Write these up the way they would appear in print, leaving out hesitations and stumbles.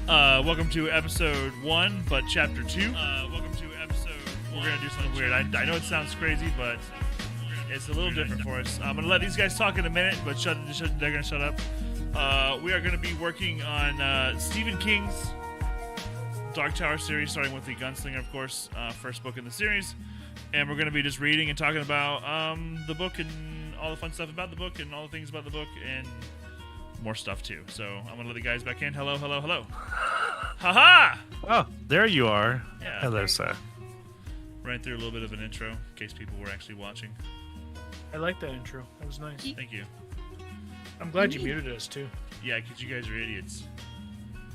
Welcome to episode 1, but chapter 2. We're going to do something weird. I know it sounds crazy, but it's a little different for us. I'm going to let these guys talk in a minute, but they're going to shut up. We are going to be working on Stephen King's Dark Tower series, starting with the Gunslinger, of course, first book in the series. And we're going to be just reading and talking about the book and all the fun stuff about the book and all the things about the book and more stuff too. So I'm gonna let the guys back in. Hello. Haha! Oh, there you are. Yeah. Hello, sir. Ran through a little bit of an intro in case people were actually watching. I like that intro. That was nice. Thank you. I'm glad you muted us too. Yeah, because you guys are idiots.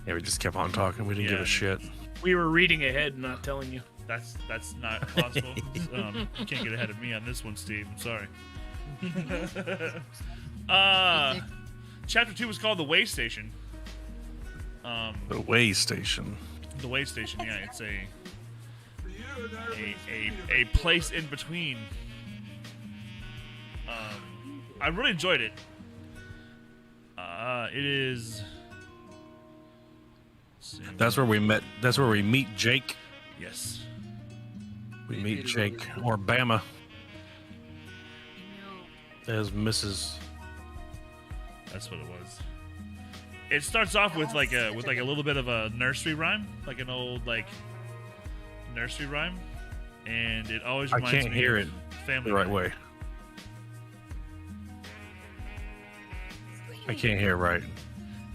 Yeah, we just kept on talking. We didn't give a shit. We were reading ahead, not telling you. That's not possible. You can't get ahead of me on this one, Steve. I'm sorry. Chapter 2 was called The Waystation. The Waystation. The Waystation, yeah, it's a place in between. I really enjoyed it. It is. That's where we met. That's where we meet Jake. Yes. We meet Jake or Bama as Mrs. That's what it was. It starts off with like a little bit of a nursery rhyme, like an old nursery rhyme, and it always reminds me. I can't hear it Family the right Guy. way. I can't hear it right.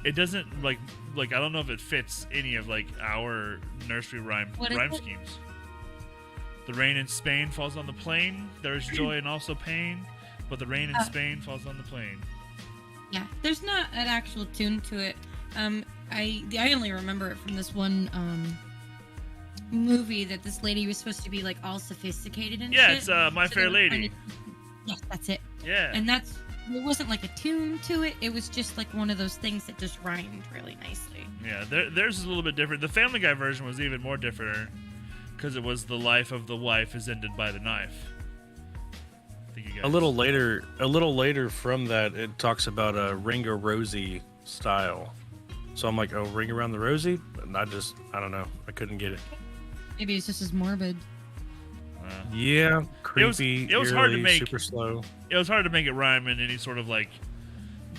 It doesn't like I don't know if it fits any of like our nursery rhyme schemes. The rain in Spain falls on the plain. There is joy and also pain, but the rain in Spain falls on the plain. Yeah, there's not an actual tune to it. I only remember it from this one movie that this lady was supposed to be like all sophisticated and Yeah, shit. it's My Fair Lady. Yes, that's it. Yeah. And it wasn't like a tune to it. It was just like one of those things that just rhymed really nicely. Yeah, theirs is a little bit different. The Family Guy version was even more different because it was the life of the wife is ended by the knife. A little later from that, it talks about a Ring a Rosie style. So I'm like, oh, Ring Around the Rosie? And I don't know. I couldn't get it. Maybe it's just as morbid. Yeah, creepy. It was hard to make. Super slow. It was hard to make it rhyme in any sort of like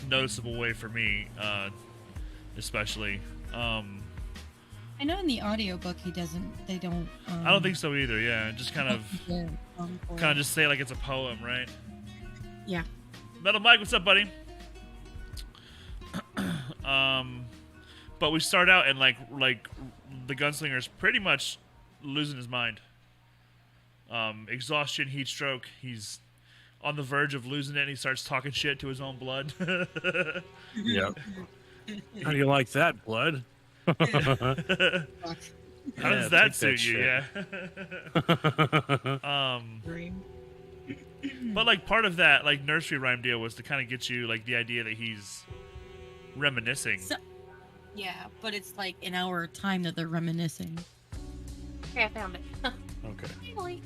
noticeable way for me, especially. I know in the audiobook they don't. I don't think so either. Yeah, just kind of just say like it's a poem, right? Yeah. Metal Mike, what's up, buddy? But we start out and like the gunslinger's pretty much losing his mind. Exhaustion, heat stroke. He's on the verge of losing it, and he starts talking shit to his own blood. Yeah. How do you like that, blood? How does that suit you? Yeah. But like part of that like nursery rhyme deal was to kind of get you like the idea that he's reminiscing. Yeah, but it's like an hour time that they're reminiscing. Okay, I found it. Okay. Finally.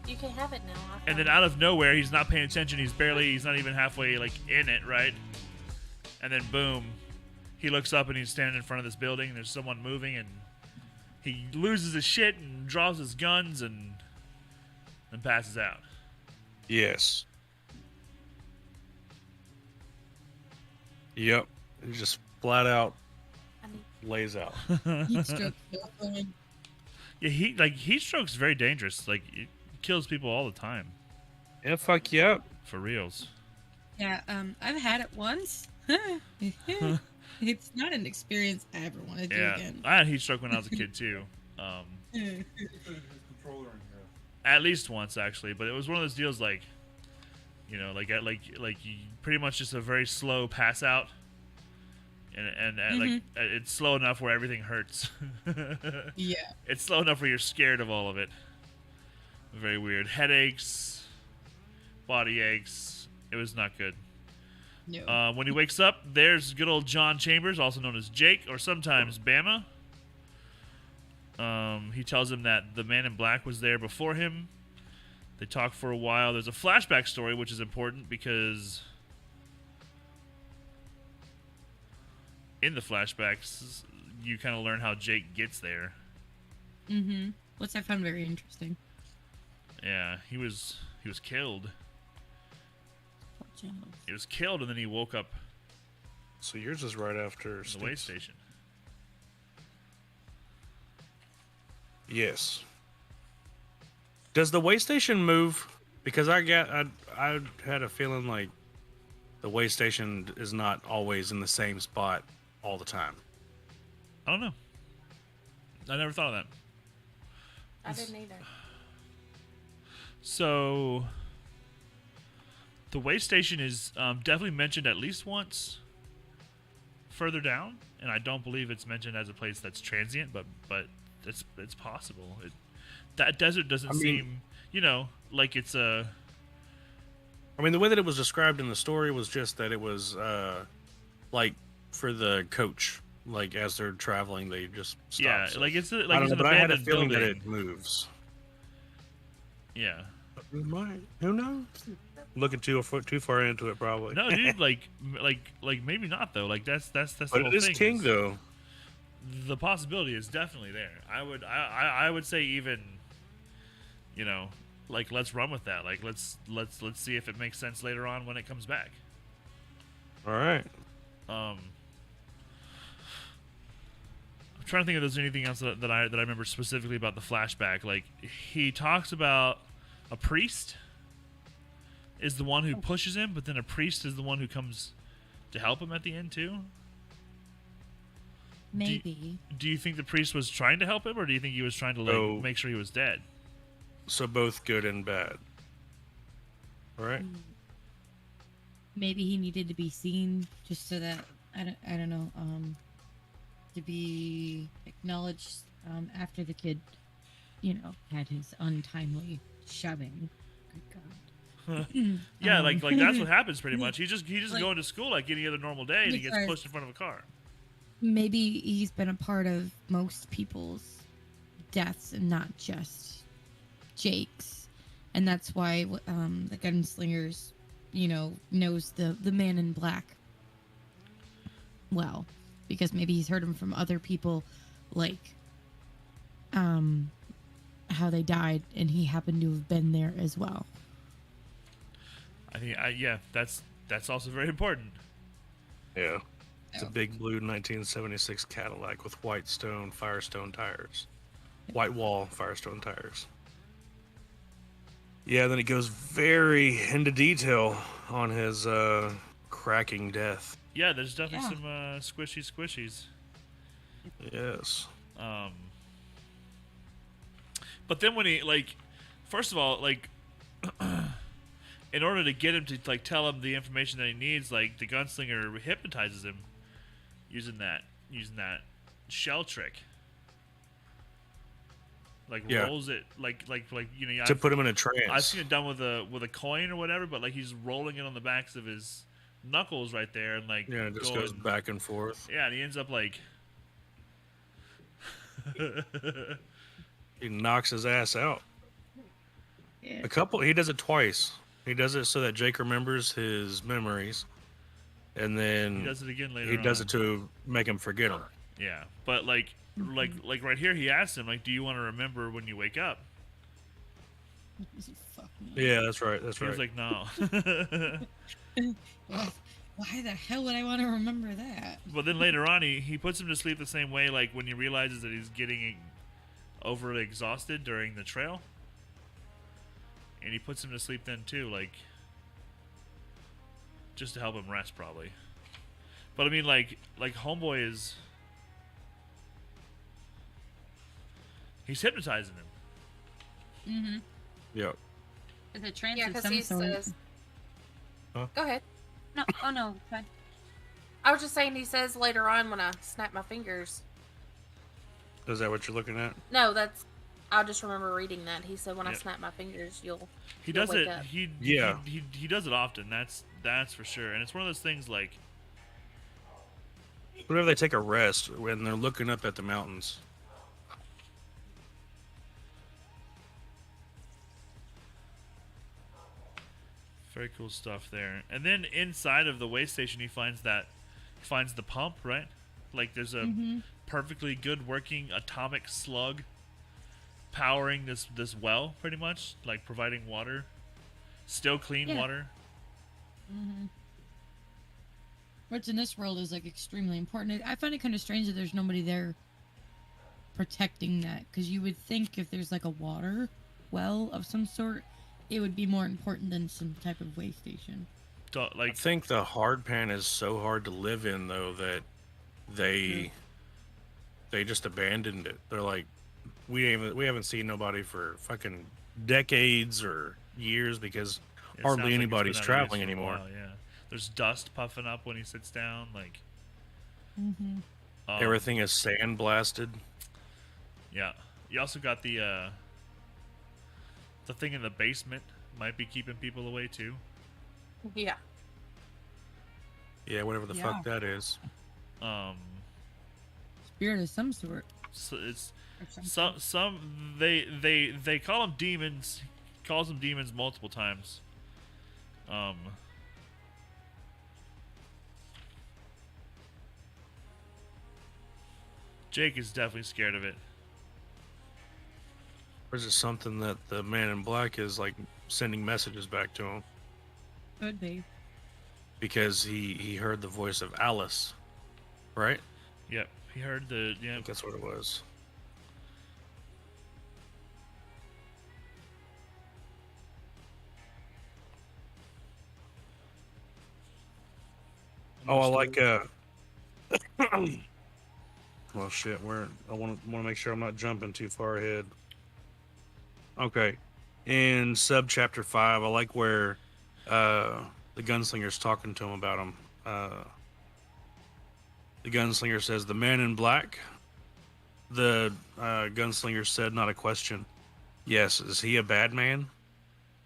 You can have it now. And then out of nowhere, he's not paying attention. He's not even halfway like in it, right? And then boom, he looks up and he's standing in front of this building. And there's someone moving, and he loses his shit and draws his guns and passes out. Yes. Yep. He just flat out lays out. Yeah, heat stroke's very dangerous. Like it kills people all the time. Yeah, fuck yeah. For reals. Yeah, I've had it once. It's not an experience I ever want to do again. I had heat stroke when I was a kid too. At least once actually, but it was one of those deals like, you know, like you pretty much just a very slow pass out, and like it's slow enough where everything hurts. Yeah, it's slow enough where you're scared of all of it. Very weird. Headaches, body aches. It was not good. No. When he wakes up, there's good old John Chambers, also known as Jake, or sometimes Bama. He tells him that the man in black was there before him. They talk for a while. There's a flashback story, which is important because in the flashbacks, you kind of learn how Jake gets there. Mm-hmm. Which I found very interesting. Yeah, he was killed. Poor Charles. He was killed, and then he woke up So yours is right after in the Waystation. Yes. Does the Waystation move? Because I had a feeling like the Waystation is not always in the same spot all the time. I don't know. I never thought of that. I didn't either. So, the Waystation is definitely mentioned at least once further down, and I don't believe it's mentioned as a place that's transient, but it's possible. That desert doesn't seem, like it's a... I mean, the way that it was described in the story was just that it was, like, for the coach. Like, as they're traveling, they just stop. Yeah, So, like it's like I don't it's know, an but I had a abandoned feeling building. that it moves. Yeah. It might. Who knows? Looking too far into it, probably. No, dude, like maybe not though. Like that's the But whole it is thing. King, though. The possibility is definitely there. I would say even, like let's run with that. Like let's see if it makes sense later on when it comes back. All right. I'm trying to think if there's anything else that I remember specifically about the flashback. Like he talks about a priest is the one who pushes him, but then a priest is the one who comes to help him at the end too. Maybe. Do you think the priest was trying to help him, or do you think he was trying to No. make sure he was dead? So both good and bad. All right. Maybe he needed to be seen just so that I don't know, to be acknowledged after the kid, had his untimely shoving. Good God. Yeah, like that's what happens pretty much. He just like- going to school like any other normal day, and he gets Because- pushed in front of a car. Maybe he's been a part of most people's deaths and not just Jake's, and that's why the Gunslingers, knows the man in black well, because maybe he's heard him from other people, like how they died, and he happened to have been there as well. I think, yeah, that's also very important. Yeah. It's a big blue 1976 Cadillac with white Firestone tires. White wall Firestone tires. Yeah, then it goes very into detail on his cracking death. Yeah, there's definitely Yeah. some squishies. Yes. But then when he first of all, in order to get him to tell him the information that he needs, the gunslinger hypnotizes him using that shell trick. Yeah. Rolls it To put him in a trance. I've seen it done with a coin or whatever, but he's rolling it on the backs of his knuckles right there, and Yeah, it just goes back and forth. Yeah, and he ends up He knocks his ass out. Yeah. He does it twice. He does it so that Jake remembers his memories, and then he does it again later. he does on. it to make him forget them. Yeah, but like right here, he asks him do you want to remember when you wake up? Fuck me. Yeah, that's right. That's He right. was like, no. Why the hell would I want to remember that? But then later on, he puts him to sleep the same way, when he realizes that he's getting overly exhausted during the trail. And he puts him to sleep then too, just to help him rest probably. But I mean, Homeboy is... He's hypnotizing him. Mm-hmm. Yep. It's a trance Yeah, of because some he sort. says. Huh? Go ahead. No, oh no, fine. I was just saying, he says later on when I snap my fingers. Is that what you're looking at? No, that's. I just remember reading that. He said when I Yeah. snap my fingers, you'll. He You'll does wake it. up. He does it often. That's for sure. And it's one of those things Whenever they take a rest when they're looking up at the mountains. very cool stuff there. And then inside of the Waystation, he finds the pump, right? Like there's a Mm-hmm. perfectly good working atomic slug powering this well, pretty much, like providing water, still clean Yeah. water. Mm-hmm. Which in this world is like extremely important. I find it kind of strange that there's nobody there protecting that, because you would think if there's like a water well of some sort, it would be more important than some type of way station. I Like think the hard pan is so hard to live in, though, that they just abandoned it. They're like, we haven't seen nobody for fucking decades or years because it sounds hardly like it's anybody's been out of traveling use for a anymore. while, yeah, there's dust puffing up when he sits down. Like Mm-hmm. Everything is sandblasted. Yeah. You also got the thing in the basement might be keeping people away too. Yeah. Yeah, whatever the fuck that is. Spirit of some sort. So it's Or something. some they call them demons. He calls them demons multiple times. Jake is definitely scared of it. Or is it something that the man in black is like sending messages back to him? Could be. Because he heard the voice of Alice, right? Yep. He heard the I think that's what it was. Oh, I like well, shit. I want to make sure I'm not jumping too far ahead. Okay, in sub chapter 5, I like where the gunslinger's talking to him about him. The gunslinger says, "The man in black." The gunslinger said, "Not a question. Yes, is he a bad man?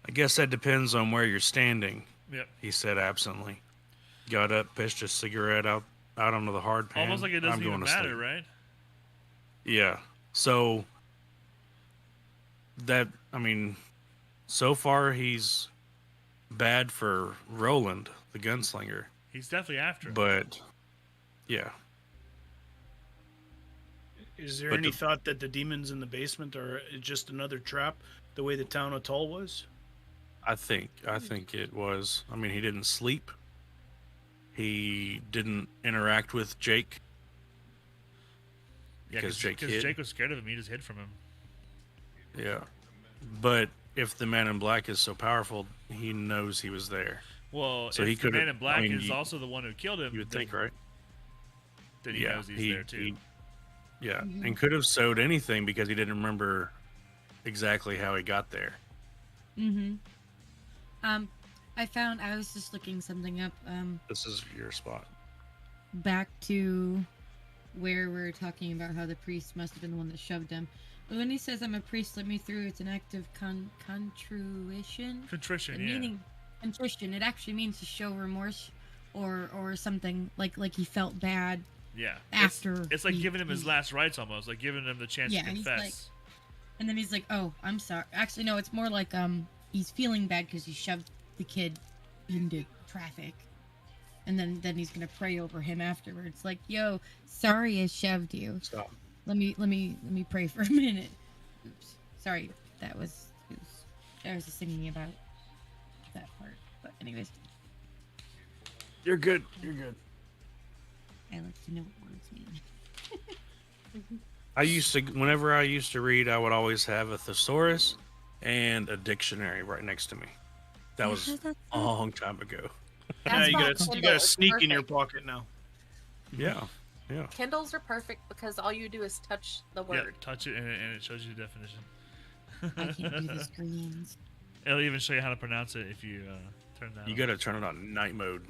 I guess that depends on where you're standing." Yep. He said absently. Got up, pitched a cigarette out onto the hard pan. Almost like it doesn't I'm even going to matter, sleep. right? Yeah. So that, I mean, so far he's bad for Roland, the gunslinger. He's definitely after him. But yeah. Is there But any the- thought that the demons in the basement are just another trap, the way the town of Tull was? I think it was. I mean, he didn't sleep. He didn't interact with Jake. Yeah, because Jake because hid. Jake was scared of him. He just hid from him. Yeah. But if the man in black is so powerful, he knows he was there. Well, So if he the could've- man in black I mean, is also the one who killed him, You would think, right? then he knows he's there too. Yeah, Mhm. and could have sewed anything because he didn't remember exactly how he got there. Mm-hmm. I was just looking something up, This is your spot. back to where we're talking about how the priest must have been the one that shoved him. But when he says, "I'm a priest, let me through," it's an act of contrition. Contrition, The yeah. meaning contrition. It actually means to show remorse, or something like he felt bad. Yeah. After it's like he- giving him his he- last rites almost, like giving him the chance Yeah, to and he's confess. And then he's like, "Oh, I'm sorry." Actually, no, it's more like he's feeling bad because he shoved the kid into traffic, and then he's gonna pray over him afterwards. Like, "Yo, sorry I shoved you. Stop. Let me pray for a minute." Oops, sorry. I was just thinking about that part. But anyways, You're good. You're good. I like to know what words mean. Whenever I used to read, I would always have a thesaurus and a dictionary right next to me. That was a long time ago. Now That's you why got a Kindle is sneak in your perfect. pocket now. Yeah, yeah. Kindles are perfect because all you do is touch the Yeah, word. touch it and it shows you the definition. I can't do the screens. It'll even show you how to pronounce it if you turn that You on. got to turn it on night mode.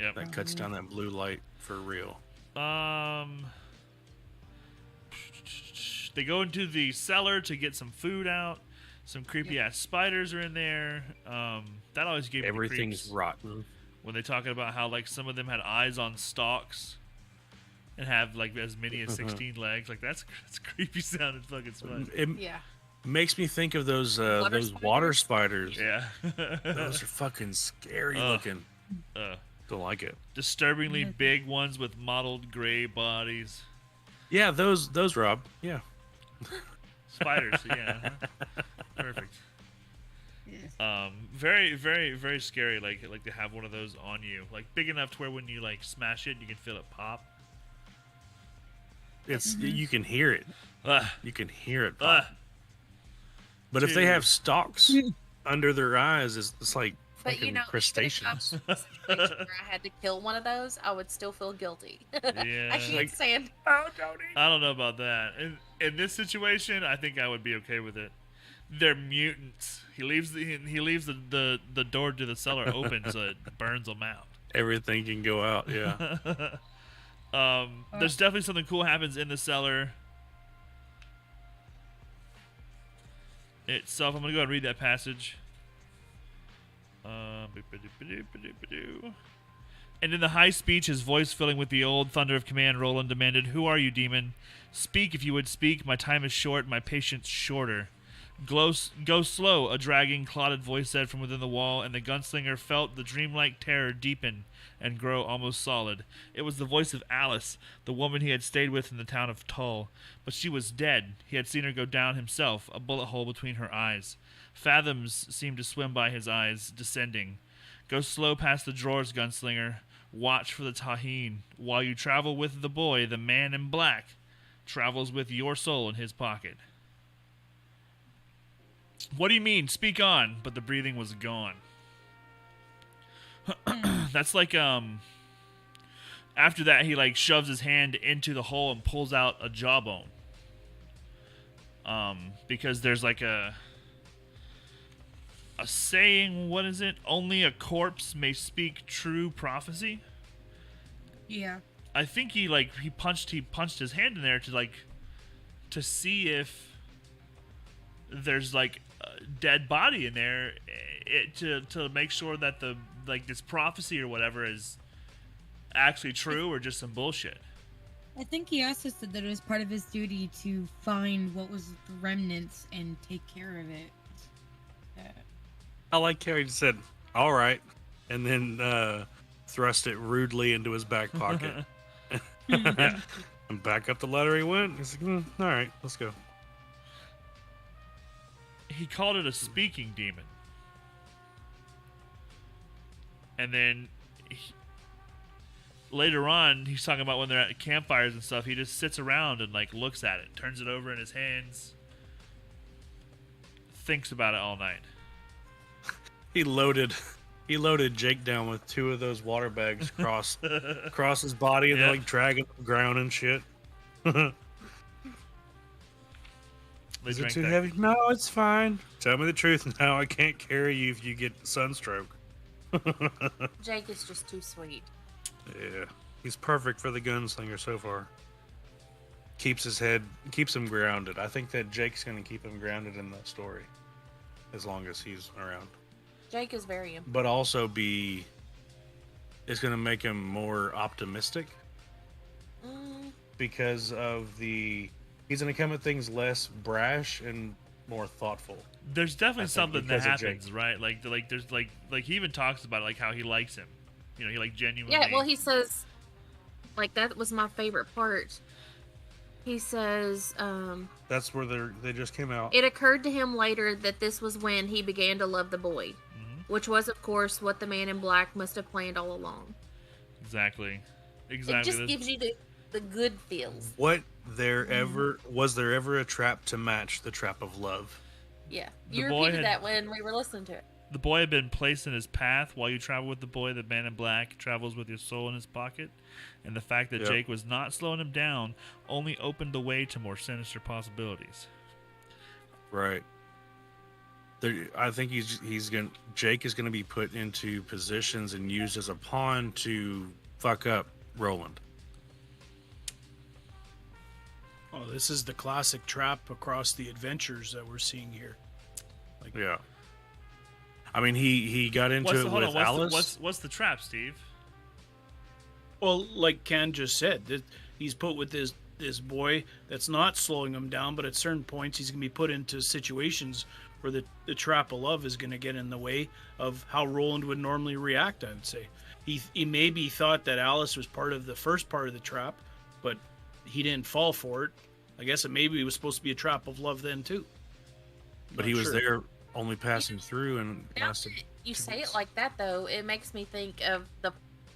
Yep. That cuts down that blue light for real. They go into the cellar to get some food out. Some creepy ass spiders are in there. That always gave me the Everything's creeps rotten. when they talking about how like some of them had eyes on stalks and have like as many as 16 legs. Like that's creepy sounding fucking spider. It Yeah. makes me think of those Water water spiders. Yeah. Those are fucking scary Ugh. looking. Don't like it. Disturbingly big ones with mottled gray bodies. Yeah, those Rob. Yeah. Spiders, yeah. Perfect. Very, very, very scary. Like to have one of those on you, like big enough to where when you like smash it, you can feel it pop. It's you can hear it. You can hear it pop. But Dude. if they have stalks under their eyes, it's like But fucking you know, crustaceans. even if I was in a situation where I had to kill one of those, I would still feel guilty. Yeah. I keep Like- saying, "Oh, don't eat." I don't know about that. In this situation, I think I would be okay with it. They're mutants. He leaves the door to the cellar open so it burns them out. Everything can go out. Yeah. There's definitely something cool happens in the cellar itself. I'm gonna go ahead and read that passage. And in the high speech, his voice filling with the old thunder of command, Roland demanded, "Who are you, demon? Speak if you would speak. My time is short, my patience shorter." Go slow, a dragging, clotted voice said from within the wall, and the gunslinger felt the dreamlike terror deepen and grow almost solid. It was the voice of Alice, the woman he had stayed with in the town of Tull. But she was dead. He had seen her go down himself, a bullet hole between her eyes. Fathoms seemed to swim by his eyes, descending. Go slow past the drawers, gunslinger. Watch for the tahine. While you travel with the boy, the man in black travels with your soul in his pocket. What do you mean? Speak on. But the breathing was gone. That's like, after that, he, like, shoves his hand into the hole and pulls out a jawbone. Because there's, like, a saying, what is it? Only a corpse may speak true prophecy? Yeah. I think he punched his hand in there to see if there's, like, a dead body in there, to make sure that this prophecy or whatever is actually true or just some bullshit. I think he also said that it was part of his duty to find what was the remnants and take care of it. I like how he just said, "All right," and then thrust it rudely into his back pocket. And back up the ladder he went. He's like, "All right, let's go." He called it a speaking demon. And then later on, he's talking about when they're at campfires and stuff, he just sits around and, like, looks at it, turns it over in his hands, thinks about it all night. He loaded Jake down with 2 of those water bags across his body, and they're like dragging the ground and shit. Is it too heavy? No, it's fine. Tell me the truth now. I can't carry you if you get sunstroke. Jake is just too sweet. Yeah, he's perfect for the gunslinger so far. Keeps him grounded. I think that Jake's going to keep him grounded in that story, as long as he's around. Jake is very important. But also it's going to make him more optimistic because of he's going to come at things less brash and more thoughtful. There's definitely something that happens, Jake. right? Like there's like he even talks about it, like how he likes him. You know, he like genuinely. Yeah, well, he says, like, that was my favorite part. He says, That's where they just came out. it occurred to him later that this was when he began to love the boy, which was, of course, what the man in black must have planned all along. Exactly. It just gives you the good feels. Was there ever a trap to match the trap of love? Yeah, The you boy repeated had- that when we were listening to it. The boy had been placed in his path. While you travel with the boy, the man in black travels with your soul in his pocket. And the fact that Jake was not slowing him down only opened the way to more sinister possibilities. Right. I think Jake is gonna be put into positions and used as a pawn to fuck up Roland. Oh, this is the classic trap across the adventures that we're seeing here. Like, Yeah. I mean, he got into it with Alice. What's the trap, Steve? well, like Ken just said, that he's put with this boy that's not slowing him down, but at certain points he's gonna be put into situations where the trap of love is gonna get in the way of how Roland would normally react. I would say, he maybe thought that Alice was part of the first part of the trap, but he didn't fall for it. I guess maybe it was supposed to be a trap of love then too. But he was there only passing through and lasted. You say it like that though, it makes me think of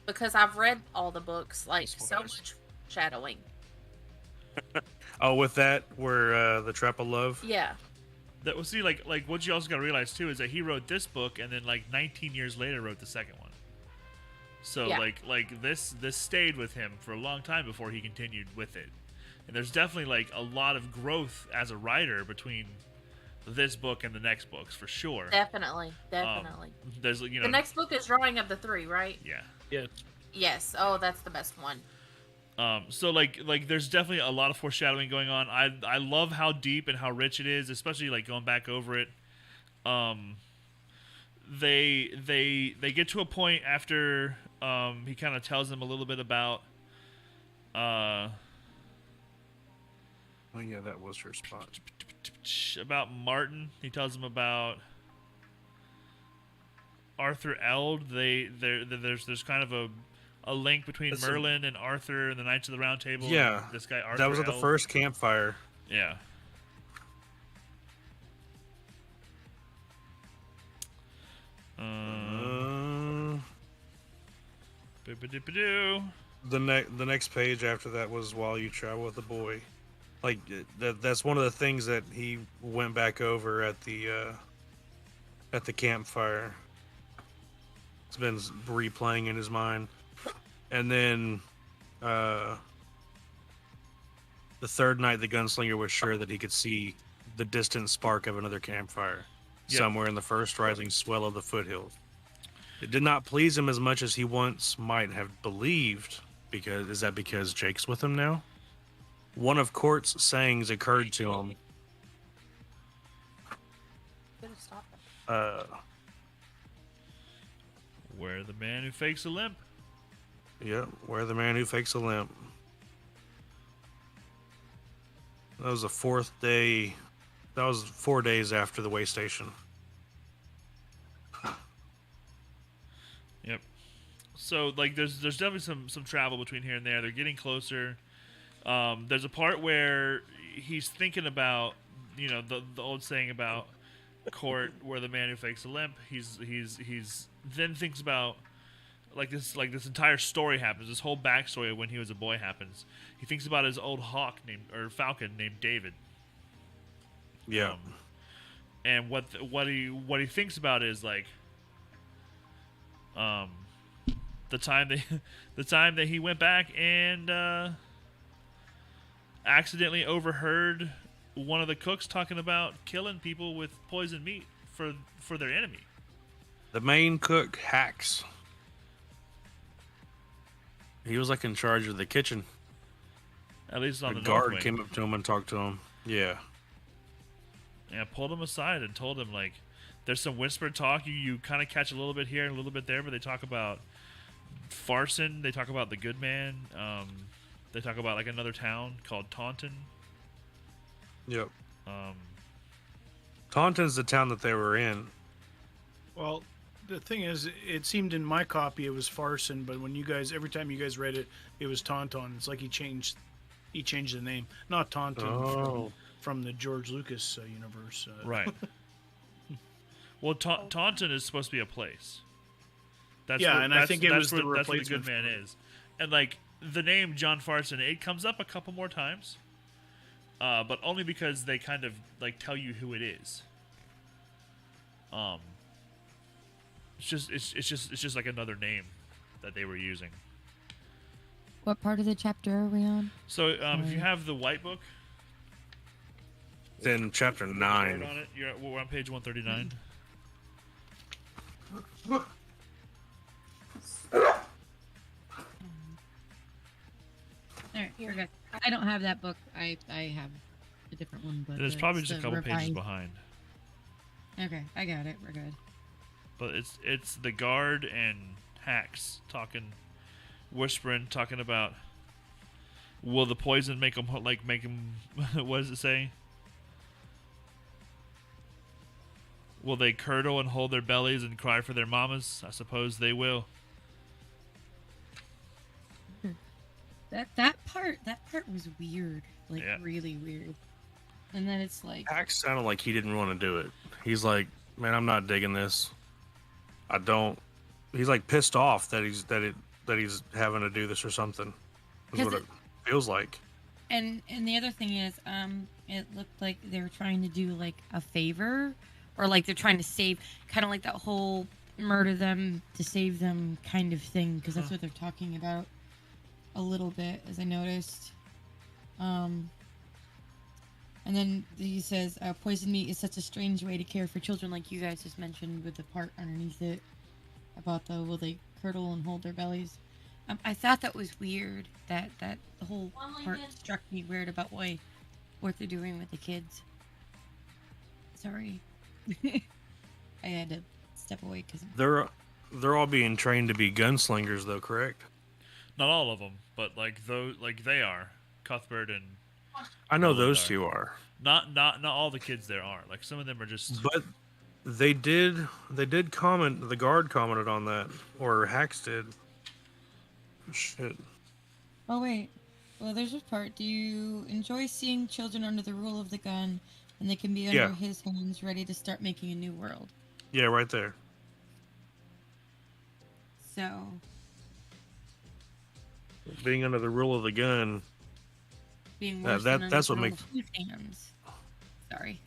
because I've read all the books, like so much shadowing. Oh, with that, where the trap of love. Yeah. That will see, like what you also got to realize too is that he wrote this book and then like 19 years later wrote the second one. So Yeah. like this stayed with him for a long time before he continued with it. And there's definitely like a lot of growth as a writer between this book and the next books for sure. Definitely. There's The next book is Drawing of the Three, right? Yeah. Yeah. Yes. Oh, that's the best one. So like there's definitely a lot of foreshadowing going on. I love how deep and how rich it is, especially like going back over it. They get to a point after he kind of tells them a little bit about Oh yeah, that was her spot. about Martin. He tells them about Arthur Eld. There's kind of a link between Merlin and Arthur and the Knights of the Round Table. Yeah, and this guy Arthur. That was at the Eld. first campfire. Yeah. The next page after that was While You Travel with the Boy. Like that's one of the things that he went back over at the campfire. It's been replaying in his mind. And then the third night, the gunslinger was sure that he could see the distant spark of another campfire somewhere in the first rising swell of the foothills. It did not please him as much as he once might have believed. Because Jake's with him now? One of Court's sayings occurred to him. Where the man who fakes a limp. Yep, where the man who fakes a limp. That was the fourth day. That was 4 days after the Waystation. Yep. So like there's definitely some travel between here and there. They're getting closer. There's a part where he's thinking about, you know, the old saying about Court, where the man who fakes a limp. He's then thinks about like this entire story happens. This whole backstory of when he was a boy happens. He thinks about his old falcon named David. Yeah. And what he thinks about is like the time that he went back and accidentally overheard one of the cooks talking about killing people with poisoned meat for their enemy. The main cook, Hacks. He was like in charge of the kitchen. At least on the guard North came Wing. up to him and talked to him. Yeah. Yeah, pulled him aside and told him, like, there's some whispered talk. You kind of catch a little bit here and a little bit there, but they talk about Farson. They talk about the good man. They talk about, like, another town called Taunton. Yep. Taunton's the town that they were in. Well, the thing is, it seemed in my copy it was Farson, but when every time you guys read it, it was Taunton. It's like he changed the name, not Taunton from the George Lucas universe. Right. Well, Taunton is supposed to be a place. I think it was the replacement. That's where the good man is, and like the name John Farson, it comes up a couple more times, but only because they kind of like tell you who it is. It's just like another name that they were using. What part of the chapter are we on? So if you have the white book, Then chapter 9. on it, we're on page 139. All right, we're good. I don't have that book. I have a different one, but There's probably it's just a the couple pages revised. behind. Okay, I got it. We're good. But it's the guard and Hacks talking, whispering, talking about, will the poison make them what does it say? Will they curdle and hold their bellies and cry for their mamas? I suppose they will. That part was weird, like really weird. And then it's like Hax sounded like he didn't want to do it. He's like, man, I'm not digging this. I don't. He's like pissed off that he's having to do this or something. Is what it feels like. And the other thing is, it looked like they were trying to do like a favor, or like they're trying to save, kind of like that whole murder them to save them kind of thing, because that's what they're talking about a little bit, as I noticed. And then he says, poisoned meat is such a strange way to care for children, like you guys just mentioned with the part underneath it about will they curdle and hold their bellies. I thought that was weird. That the whole part struck me weird about what they're doing with the kids. Sorry, I had to step away because they're all being trained to be gunslingers, though, correct? Not all of them, but like they are. Cuthbert and I know those two are. Not all the kids there are. Like some of them are just. But they did comment. The guard commented on that, or Hax did. Shit. Oh wait. Well, there's this part. Do you enjoy seeing children under the rule of the gun, and they can be under his hands, ready to start making a new world? Yeah, right there. So. Being under the rule of the gun. Being worse that's what makes. Hands. Sorry.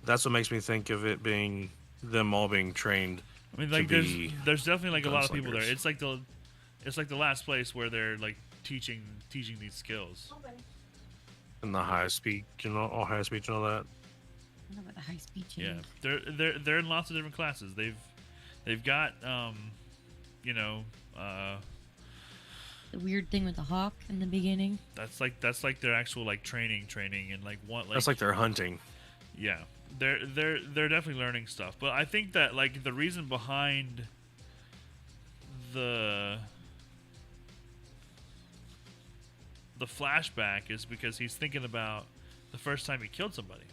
That's what makes me think of it being them all being trained. I mean, like there's definitely like a lot of people there. It's like the last place where they're like teaching these skills. And the high speech, all high speech and all that. I don't know about the high speech. Yeah, they're in lots of different classes. They've got the weird thing with the hawk in the beginning. That's like their actual like training and like what like. That's like their hunting. Yeah, they're definitely learning stuff. But I think that like the reason behind the flashback is because he's thinking about the first time he killed somebody.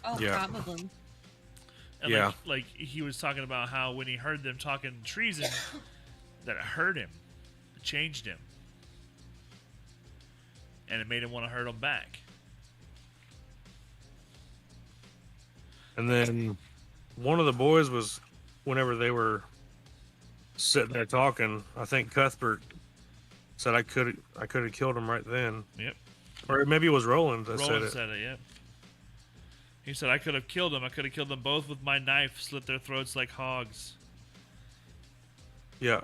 Oh, yeah. Probably. And like he was talking about how when he heard them talking treason, that it hurt him, it changed him, and it made him want to hurt him back. And then one of the boys was, whenever they were sitting there talking, I think Cuthbert said I could have killed him right then. Yep. Or maybe it was Roland that said it. Yep. He said I could have killed him. I could have killed them both with my knife, slit their throats like hogs. Yeah.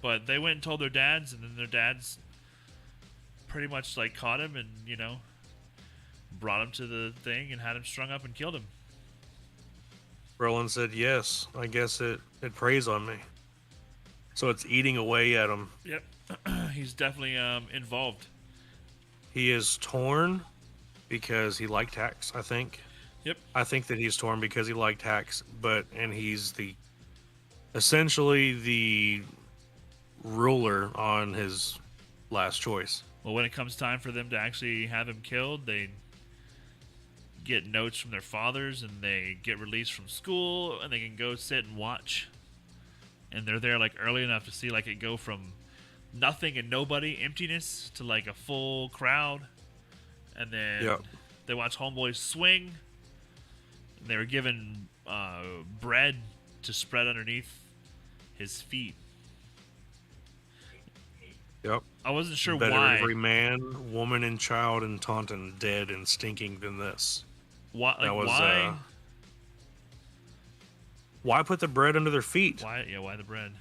But they went and told their dads, and then their dads pretty much like caught him and brought him to the thing and had him strung up and killed him. Roland said, yes, I guess it preys on me. So it's eating away at him. Yep. He's definitely involved. He is torn because he liked Hax, I think. Yep. I think that he's torn because he liked Hax, and he's essentially the ruler on his last choice. Well, when it comes time for them to actually have him killed, they get notes from their fathers and they get released from school and they can go sit and watch. And they're there like early enough to see like it go from nothing and nobody, emptiness, to like a full crowd. And then they watch homeboys swing. They were given bread to spread underneath his feet. Yep. I wasn't sure Better why. Every man, woman, and child in Taunton dead and stinking than this. Why? Like, why? Why put the bread under their feet? Why? Yeah, why the bread?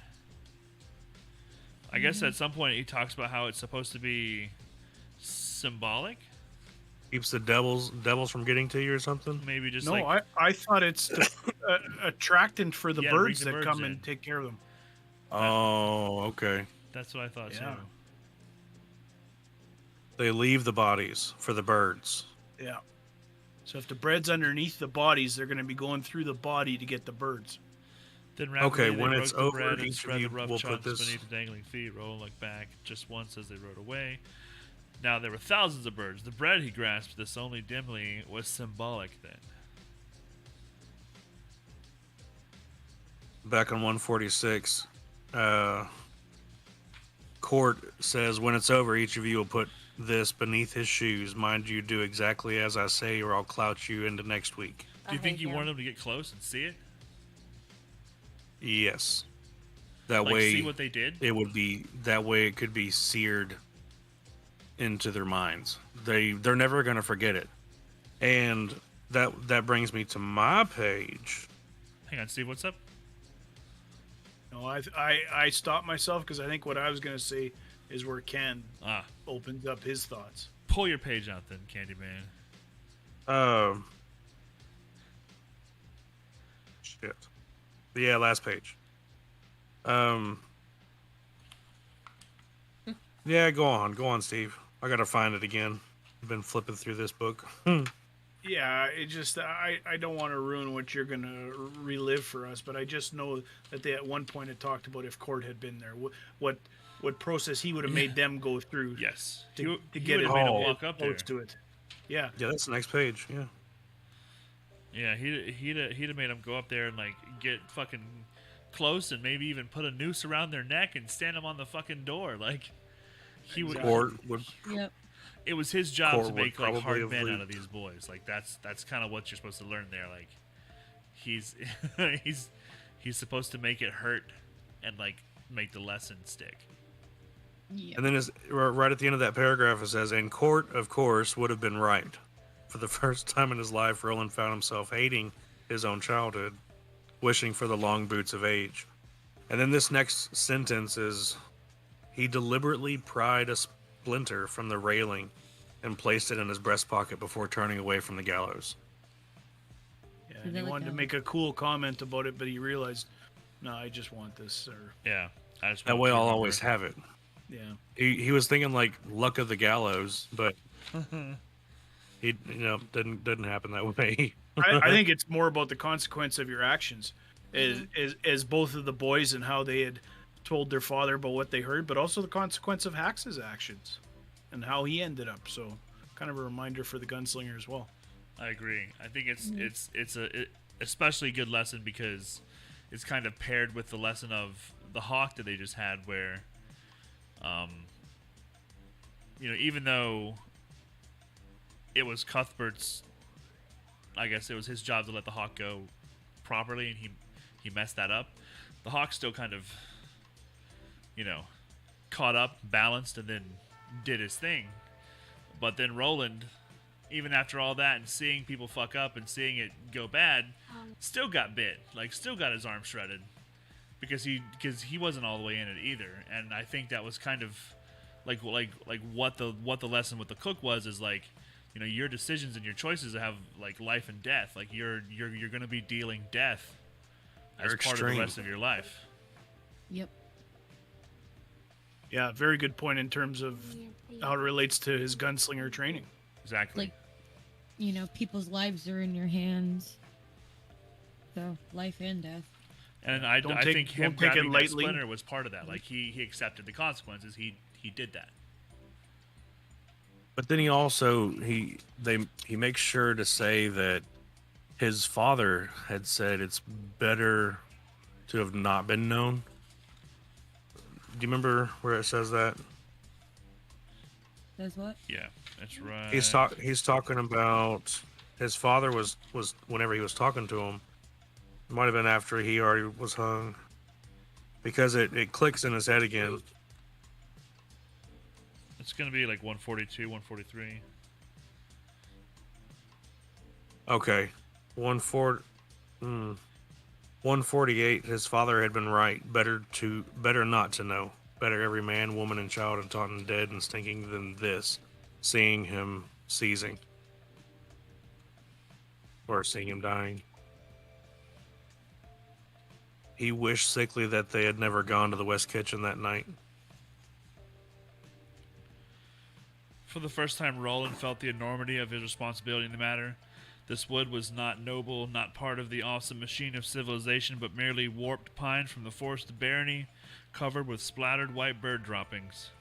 I guess at some point he talks about how it's supposed to be symbolic. Keeps the devils from getting to you or something. Maybe just I thought it's attractant for the birds that come and take care of them. Oh, okay. That's what I thought too. They leave the bodies for the birds. Yeah. So if the bread's underneath the bodies, they're going to be going through the body to get the birds. Then when it's over, each of you will put this beneath the dangling feet, rolling like back just once as they rode away. Now there were thousands of birds. The bread he grasped, this only dimly, was symbolic then. Back on 146, Court says, when it's over, each of you will put this beneath his shoes. Mind you, do exactly as I say, or I'll clout you into next week. Do you think you wanted them to get close and see it? Yes. That like, way, see what they did? It would be that way. It could be seared into their minds. They're never going to forget it. And that brings me to my page. Hang on, Steve. What's up? No, I stopped myself because I think what I was going to say is where Ken opens up his thoughts. Pull your page out then, Candyman. Shit. Yeah, last page. Yeah, go on, Steve. I gotta find it again. I've been flipping through this book. Yeah, it just I don't want to ruin what you're gonna relive for us, but I just know that they at one point had talked about if Court had been there, what process he would have made them go through. Yes, to he get it walk up there. to it. Yeah. Yeah, that's the next page. Yeah. Yeah, he'd have made them go up there and like get fucking close and maybe even put a noose around their neck and stand them on the fucking door. Like he would. Court would. Yep. It was his job Court to make would like hard probably men have out of these boys. Like that's kind of what you're supposed to learn there. Like he's he's supposed to make it hurt and like make the lesson stick. Yep. And then right at the end of that paragraph, it says, "And Court, of course, would have been right. For the first time in his life, Roland found himself hating his own childhood, wishing for the long boots of age." And then this next sentence is, "He deliberately pried a splinter from the railing and placed it in his breast pocket before turning away from the gallows." Yeah, and he wanted to make a cool comment about it, but he realized, no, I just want this. Or Yeah, I just that way I'll always have it. Yeah. He was thinking like luck of the gallows, but he didn't happen that way. I think it's more about the consequence of your actions, as both of the boys and how they had told their father about what they heard, but also the consequence of Hax's actions and how he ended up. So, kind of a reminder for the gunslinger as well. I agree. I think it's a especially good lesson because it's kind of paired with the lesson of the hawk that they just had, where, even though it was Cuthbert's, I guess it was his job to let the hawk go properly, and he messed that up. The hawk still kind of, caught up, balanced, and then did his thing. But then Roland, even after all that and seeing people fuck up and seeing it go bad, still got bit. Like, still got his arm shredded because he wasn't all the way in it either. And I think that was kind of like what the lesson with the cook was, is like, your decisions and your choices have like life and death. Like you're going to be dealing death as part of the rest of your life. Yep. Yeah, very good point in terms of how it relates to his gunslinger training. Exactly. Like, people's lives are in your hands. So, life and death. And I think him grabbing that splinter was part of that. Like, he accepted the consequences. He did that. But then he also he makes sure to say that his father had said it's better to have not been known. Do you remember where it says that? Says what? Yeah, that's right. He's talking about his father was whenever he was talking to him. It might have been after he already was hung, because it clicks in his head again. It's gonna be like 142, 143. Okay, 148. His father had been right. Better not to know. Better every man, woman, and child and taught and dead and stinking than this, seeing him seizing, or seeing him dying. He wished sickly that they had never gone to the West Kitchen that night. For the first time, Roland felt the enormity of his responsibility in the matter. This wood was not noble, not part of the awesome machine of civilization, but merely warped pine from the forest barony, covered with splattered white bird droppings.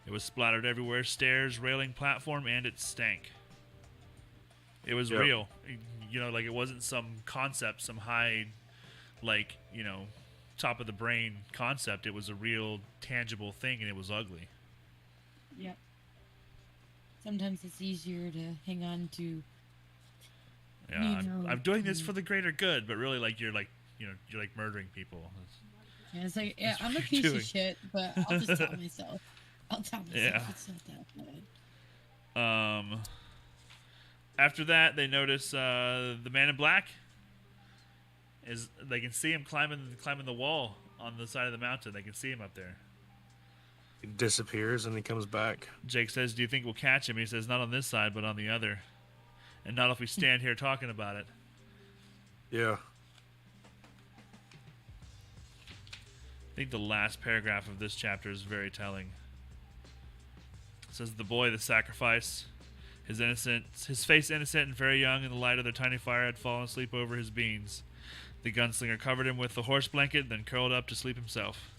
It was splattered everywhere, stairs, railing, platform, and it stank. It was real. Like it wasn't some concept, some high, top of the brain concept. It was a real tangible thing, and it was ugly. Yep. Sometimes it's easier to hang on to. Yeah, I'm doing this for the greater good, but really, like you're like murdering people. Yeah, it's like, yeah, I'm a piece of shit, but I'll just tell myself. It's not that bad. After that, they notice the man in black. They can see him climbing the wall on the side of the mountain. They can see him up there. He disappears and he comes back. Jake says, "Do you think we'll catch him?" He says, "Not on this side, but on the other, and not if we stand here talking about it." Yeah. I think the last paragraph of this chapter is very telling. It says, "The boy, the sacrifice, his face innocent and very young in the light of their tiny fire, had fallen asleep over his beans. The gunslinger covered him with the horse blanket, then curled up to sleep himself."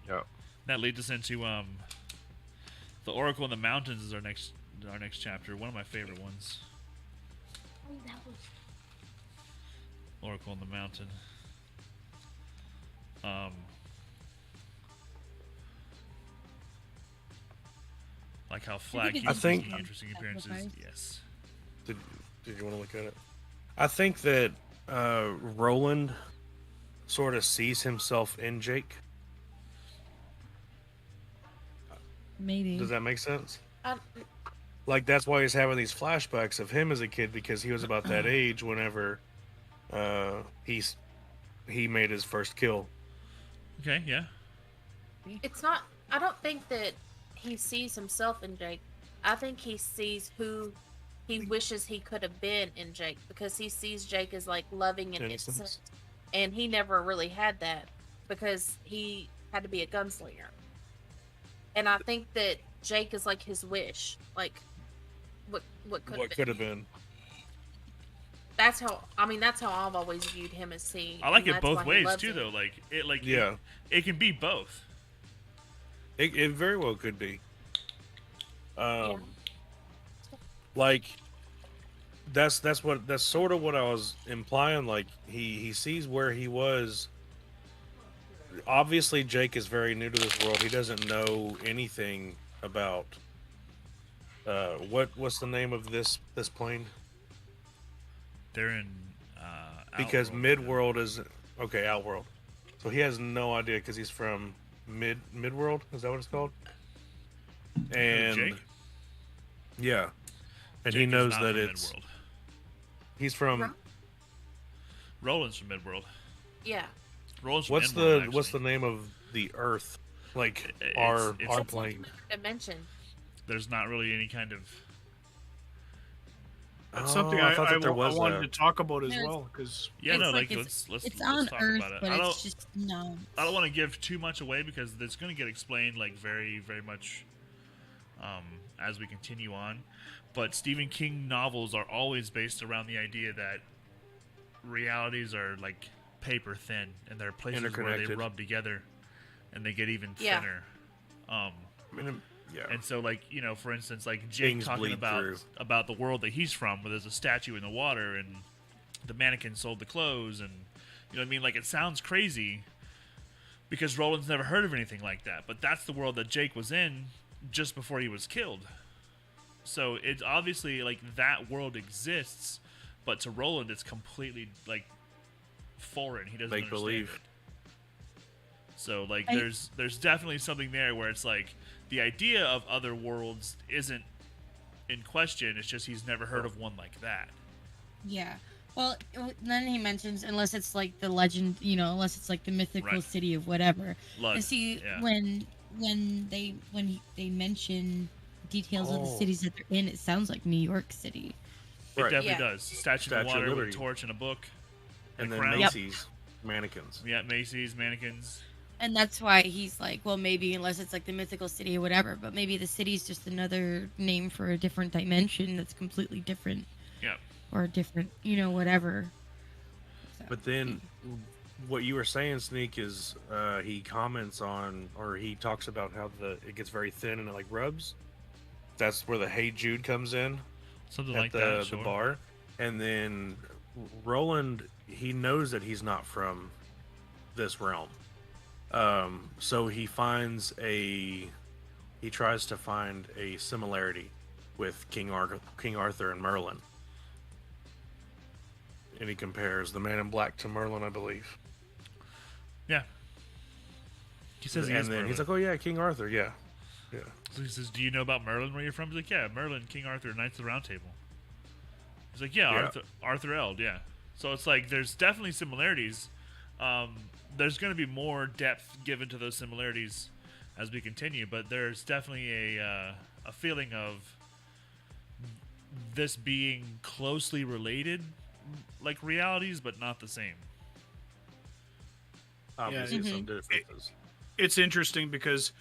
Yeah. That leads us into the Oracle in the Mountains is our next chapter. One of my favorite ones. Oracle in the Mountain. Like how Flag uses interesting appearances. Yes. Did you want to look at it? I think that Roland sort of sees himself in Jake. Maybe. Does that make sense? Like, that's why he's having these flashbacks of him as a kid, because he was about that age whenever he made his first kill. Okay, yeah. It's not... I don't think that he sees himself in Jake. I think he sees who he wishes he could have been in Jake, because he sees Jake as, like, loving and innocent. And he never really had that, because he had to be a gunslinger. And I think that Jake is like his wish, like what could have been. That's how I've always viewed him as seeing. I like it both ways too, though. It can be both. It very well could be. Like that's sort of what I was implying. Like he sees where he was. Obviously, Jake is very new to this world. He doesn't know anything about what's the name of this plane? They're in because Outworld, Midworld is okay. Outworld. So he has no idea because he's from Midworld. Is that what it's called? And Jake? Yeah, and Jake he knows is not that from it's Midworld. He's from. Roland's from Midworld. Yeah. Roland's from What's Midworld, what's the name of the Earth? Like our plane. Dimension. There's not really any kind of. That's something I wanted to talk about as well, because let's on talk Earth, about it. but it's just no. I don't want to give too much away because it's going to get explained like very, very much as we continue on. But Stephen King novels are always based around the idea that realities are like paper thin, and there are places where they rub together, and they get even thinner. Yeah. And so, like, for instance, like Jake talking about the world that he's from, where there's a statue in the water, and the mannequin sold the clothes, and you know what I mean? Like, it sounds crazy because Roland's never heard of anything like that, but that's the world that Jake was in just before he was killed. So it's obviously like that world exists, but to Roland, it's completely like foreign. He doesn't understand it. So like, there's definitely something there where it's like the idea of other worlds isn't in question. It's just he's never heard of one like that. Yeah. Well, then he mentions, unless it's like the legend, unless it's like the mythical city of whatever. And see, when they mention details of the cities that they're in, it sounds like New York City. It definitely does. Statue of Water with a torch and a book. And then Macy's mannequins. Yeah, Macy's mannequins. And that's why he's like, well, maybe unless it's like the mythical city or whatever, but maybe the city's just another name for a different dimension that's completely different. Yeah. Or different, whatever. So. But then what you were saying, Sneak, is he comments on, or he talks about how it gets very thin and it like rubs. That's where the Hey Jude comes in. Something at like the bar. And then Roland, he knows that he's not from this realm. So he tries to find a similarity with King Arthur and Merlin. And he compares the Man in Black to Merlin, I believe. Yeah. He says and then he's like, "Oh yeah, King Arthur, yeah." So he says, "Do you know about Merlin? Where you're from?" He's like, "Yeah, Merlin, King Arthur, Knights of the Round Table." He's like, "Yeah, Arthur Eld, yeah." So it's like there's definitely similarities. There's going to be more depth given to those similarities as we continue, but there's definitely a feeling of this being closely related, like realities, but not the same. Obviously, some differences. It's interesting because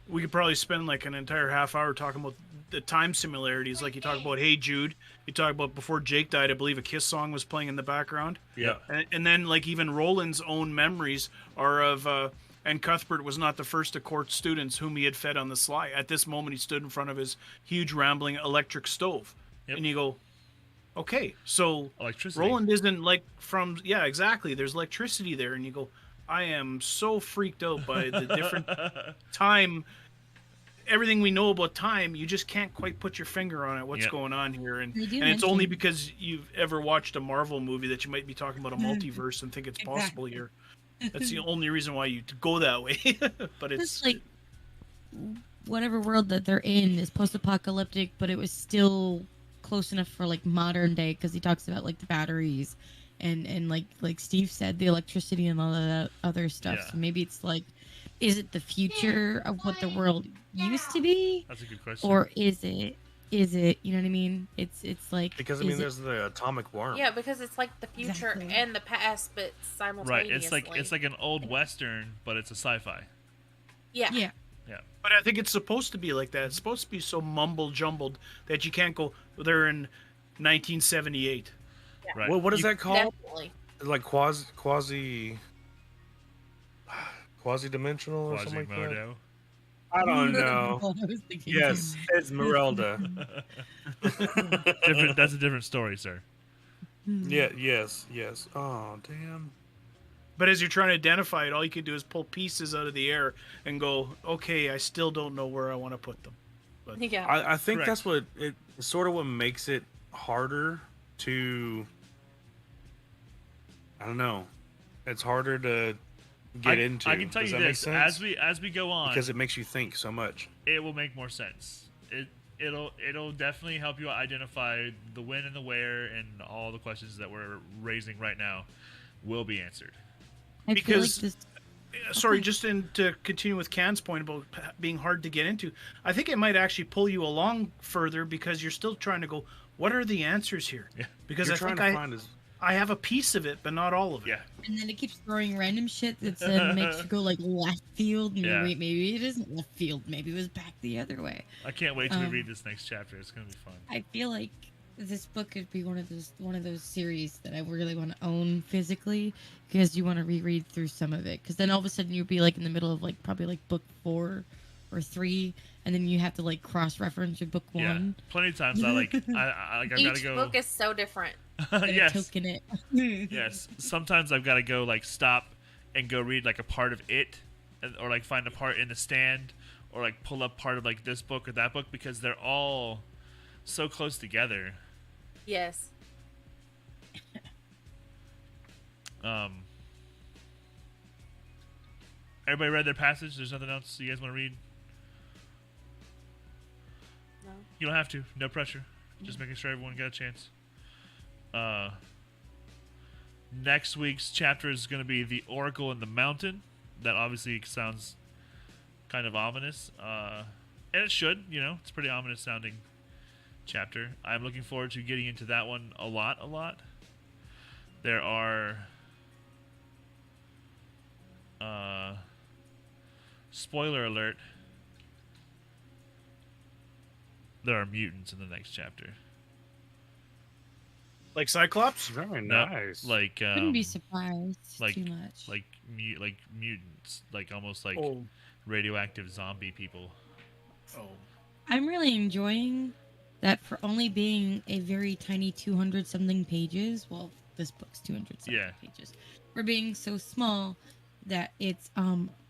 we could probably spend like an entire half hour talking about the time similarities. Like you talk about Hey Jude, you talk about before Jake died, I believe a Kiss song was playing in the background. Yeah. And then like even Roland's own memories are of and Cuthbert was not the first of Court's students whom he had fed on the sly. At this moment he stood in front of his huge rambling electric stove. Yep. And you go, okay, so Electricity. Roland isn't like from exactly. There's electricity there, and you go, I am so freaked out by the different time. Everything we know about time, you just can't quite put your finger on it. What's going on here? And it's only because you've ever watched a Marvel movie that you might be talking about a multiverse and think it's possible here. That's the only reason why you go that way. But it's like whatever world that they're in is post-apocalyptic, but it was still close enough for like modern day because he talks about like the batteries and like Steve said, the electricity and all of that other stuff. Yeah. So maybe it's like, is it the future of what the world used to be? That's a good question. Or is it you know what I mean? It's like, because there's the atomic worm. Yeah, because it's like the future and the past, but simultaneously. Right. It's like an old Western, but it's a sci-fi. Yeah. But I think it's supposed to be like that. It's supposed to be so mumble jumbled that you can't go. They're in 1978. Yeah. Right. What is that called? Definitely. Like quasi dimensional or something like that? Quasimodo. I don't know. I was thinking Yes, Esmeralda. That's a different story, sir. Yeah. Yes. Oh, damn. But as you're trying to identify it, all you can do is pull pieces out of the air and go, okay, I still don't know where I want to put them. But Yeah. I think Correct. that's what sort of what makes it harder to. I don't know. It's harder to get into. I can tell Does you that make this: sense? as we go on, because it makes you think so much. it will make more sense. It'll definitely help you identify the when and the where, and all the questions that we're raising right now will be answered. I feel like Because- this. sorry, just to continue with Can's point about being hard to get into, I think it might actually pull you along further because you're still trying to go, what are the answers here? Yeah. Because You're I trying think to find I have a piece of it, but not all of it. Yeah. And then it keeps throwing random shit that makes you go like left field. And Yeah. wait, maybe it isn't left field. Maybe it was back the other way. I can't wait till we read this next chapter. It's gonna be fun. I feel like this book could be one of those series that I really want to own physically because you want to reread through some of it. Because then all of a sudden you'd be like in the middle of like probably like book 4 or 3, and then you have to like cross-reference your book 1. Yeah. Plenty of times I I've gotta Each go. book is so different. Yes. Token it. Yes. Sometimes I've got to go like stop and go read like a part of it, or like find a part in the stand, or like pull up part of like this book or that book because they're all so close together. Yes. Everybody read their passage. There's nothing else you guys want to read. No. You don't have to. No pressure. Just making sure everyone got a chance. Next week's chapter is going to be The Oracle in the Mountain. That obviously sounds kind of ominous. And it should, it's a pretty ominous sounding chapter. I'm looking forward to getting into that one a lot. There are... spoiler alert. There are mutants in the next chapter. Like Cyclops? Very No, nice. like Wouldn't be surprised like too much. like mutants, like almost like Oh. radioactive zombie people. Oh. I'm really enjoying that for only being a very tiny 200 something pages. Well, this book's 270 Yeah. pages, for being so small that it's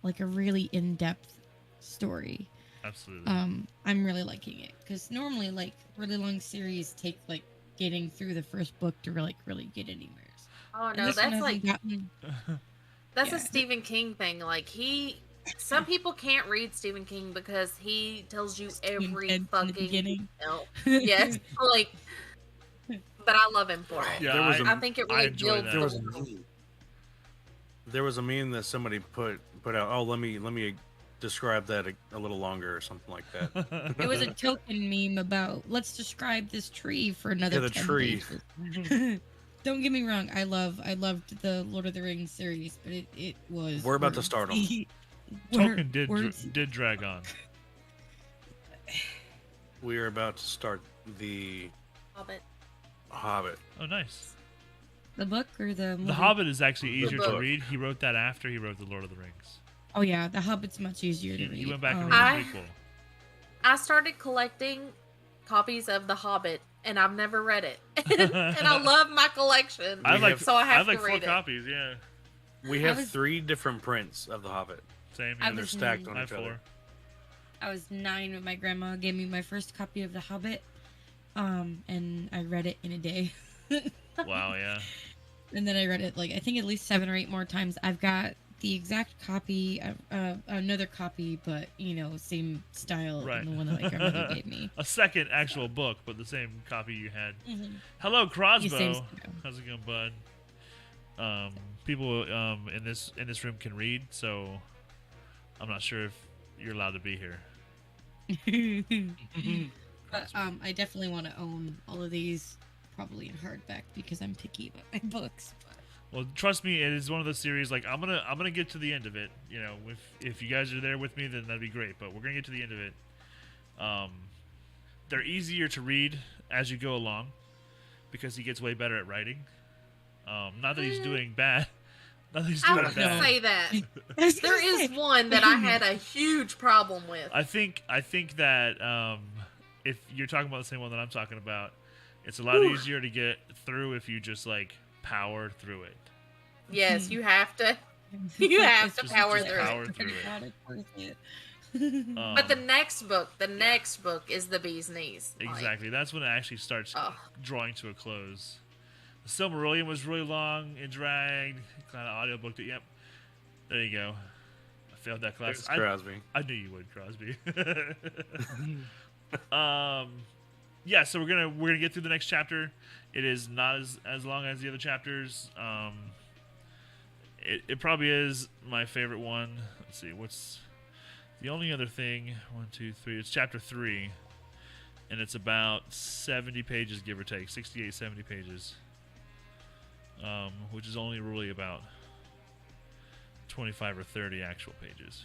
like a really in-depth story. Absolutely. I'm really liking it because normally like really long series take like getting through the first book to really get anywhere. Oh And no, this one that's like hasn't gotten. that's Yeah. a Stephen King thing. Like some people can't read Stephen King because he tells you every in the fucking beginning. detail. Yes, like, but I love him for it. Yeah, There was I think it really enjoy builds that. There was the a world. meme. There was a meme that somebody put out. Oh, let me describe that a little longer or something like that. It was a token meme about let's describe this tree for another Yeah, the 10 tree. pages. Don't get me wrong, I loved the Lord of the Rings series, but it was. We're about to start 'em. Token words. did drag on. We are about to start the Hobbit. Hobbit. Oh, nice. The book or the movie? The Hobbit is actually The easier to book. read. He wrote that after he wrote The Lord of the Rings. Oh yeah, the Hobbit's much easier to read. He went back and I- wrote the prequel. I started collecting copies of The Hobbit, and I've never read it. And I love my collection, I like so I have like to 4 read it. copies. Yeah, We I have was- 3 different prints of the Hobbit, same. I and they're was stacked in- on I each have 4. other. I was 9 when my grandma gave me my first copy of The Hobbit, and I read it in a day. Wow, yeah. And then I read it like I think at least 7 or 8 more times. I've got the exact copy, another copy, but same style Right. than the one that my grandmother gave me. A second actual book, but the same copy you had. Mhm. Hello, Yeah, Crosbo. same style. How's it going, bud? People in this room can read, so I'm not sure if you're allowed to be here. But I definitely want to own all of these, probably in hardback because I'm picky about my books. But Well, trust me, it is one of those series. Like I'm gonna get to the end of it. If you guys are there with me, then that'd be great. But we're gonna get to the end of it. They're easier to read as you go along because he gets way better at writing. Not that he's doing bad. Not that he's I doing wouldn't bad. say that. There is one that I had a huge problem with. I think that if you're talking about the same one that I'm talking about, it's a lot easier to get through if you just like power through it. Yes, you have to. You have to Just power through power it. through it. But the next book is the bee's knees. Like, Exactly. That's when it actually starts Ugh. drawing to a close. The Silmarillion was really long. It dragged. Kind of audiobooked it. Yep. There you go. I failed that class. There's Crosby. I knew you would, Crosby. Yeah, so we're gonna get through the next chapter. It is not as long as the other chapters. It probably is my favorite one. Let's see, what's the only other thing? 1, 2, 3. It's chapter 3, and it's about 70 pages, give or take, 68, 70 pages. Which is only really about 25 or 30 actual pages.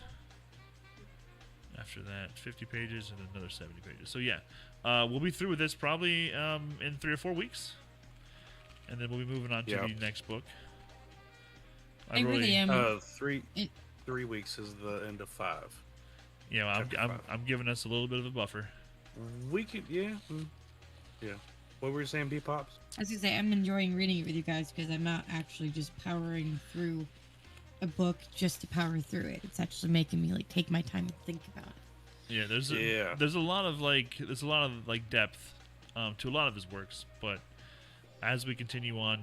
After that, 50 pages and another 70 pages. So yeah, we'll be through with this probably in 3 or 4 weeks, and then we'll be moving on to the next book. I really am. 3 weeks is the end of 5. Yeah, well, Chapter 5. I'm giving us a little bit of a buffer. We could, yeah. What were you saying, P-Pops? I was gonna say I'm enjoying reading it with you guys because I'm not actually just powering through a book just to power through it. It's actually making me like take my time to think about it. Yeah, there's a lot of depth to a lot of his works, but as we continue on,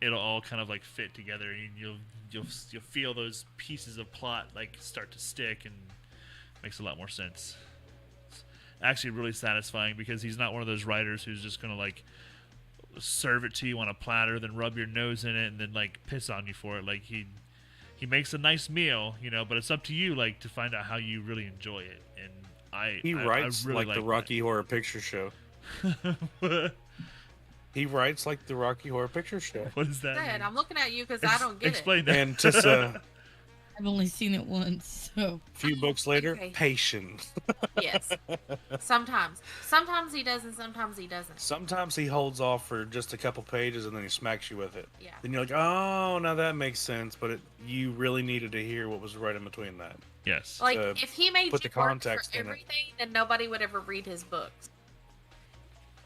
it'll all kind of like fit together, and you'll feel those pieces of plot like start to stick, and makes a lot more sense. It's actually really satisfying because he's not one of those writers who's just gonna like serve it to you on a platter, then rub your nose in it, and then like piss on you for it. Like he makes a nice meal, but it's up to you like to find out how you really enjoy it. And He writes I really like the Rocky Horror Picture Show. What He writes like the Rocky Horror Picture Show. is that? Dad, mean? I'm looking at you because I don't get Explain that. And just a I've only seen it once, so few books later, Okay. patience. it. Yes. Sometimes he does, and sometimes he doesn't. Sometimes he holds off for just a couple pages and then he smacks you with it. Yeah. Then you're like, oh, now that makes sense. But you really needed to hear what was right in between that. Yes. Like to if he made put you the work context for in it. everything, then nobody would ever read his books.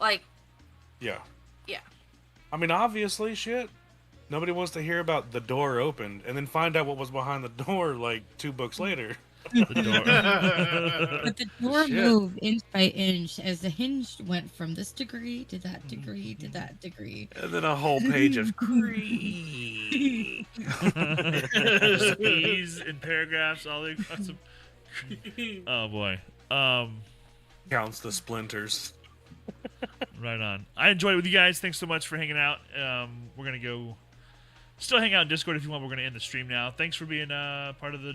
Like, Yeah. yeah. I mean, obviously, shit. Nobody wants to hear about the door opened and then find out what was behind the door like 2 books later. The door. But the door Shit. moved inch by inch as the hinge went from this degree to that degree to that degree. And then a whole page of Just E's in paragraphs, all the awesome. Oh boy. counts the splinters. Right on. I enjoyed it with you guys. Thanks so much for hanging out. We're gonna go still hang out in Discord if you want. We're gonna end the stream now. Thanks for being part of the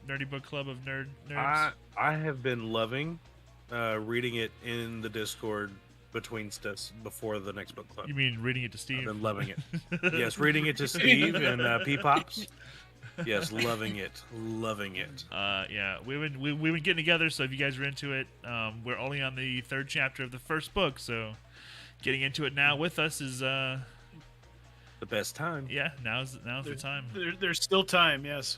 nerdy book club of nerds. I have been loving reading it in the Discord between stuff before the next book club. You mean reading it to I've Steve? been loving it. Yes, reading it to Steve and P-Pops. Yes, loving it. Loving it. Yeah, we've been getting together. So if you guys are into it, we're only on the 3rd chapter of the first book. So getting into it now with us is The best time. yeah. Now's the time. There's still time, yes.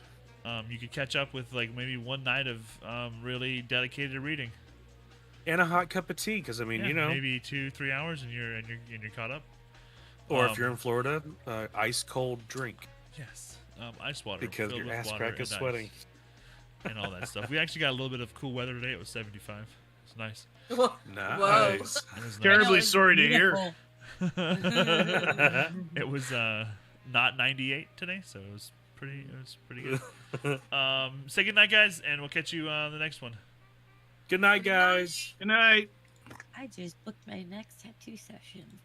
You could catch up with like maybe one night of really dedicated reading. And a hot cup of tea, because I mean, Yeah, you know. maybe 2-3 hours and you're caught up. Or if you're in Florida, ice cold drink. Yes, ice water Because filled your with ass water crack and is ice sweating. and all that stuff. We actually got a little bit of cool weather today. It was 75. It's nice. Nice. It was nice. Terribly it's sorry to hear. beautiful. It was not 98 today, so it was pretty good. Say good night, guys, and we'll catch you on the next one. Good night, guys. Good night. I just booked my next tattoo session.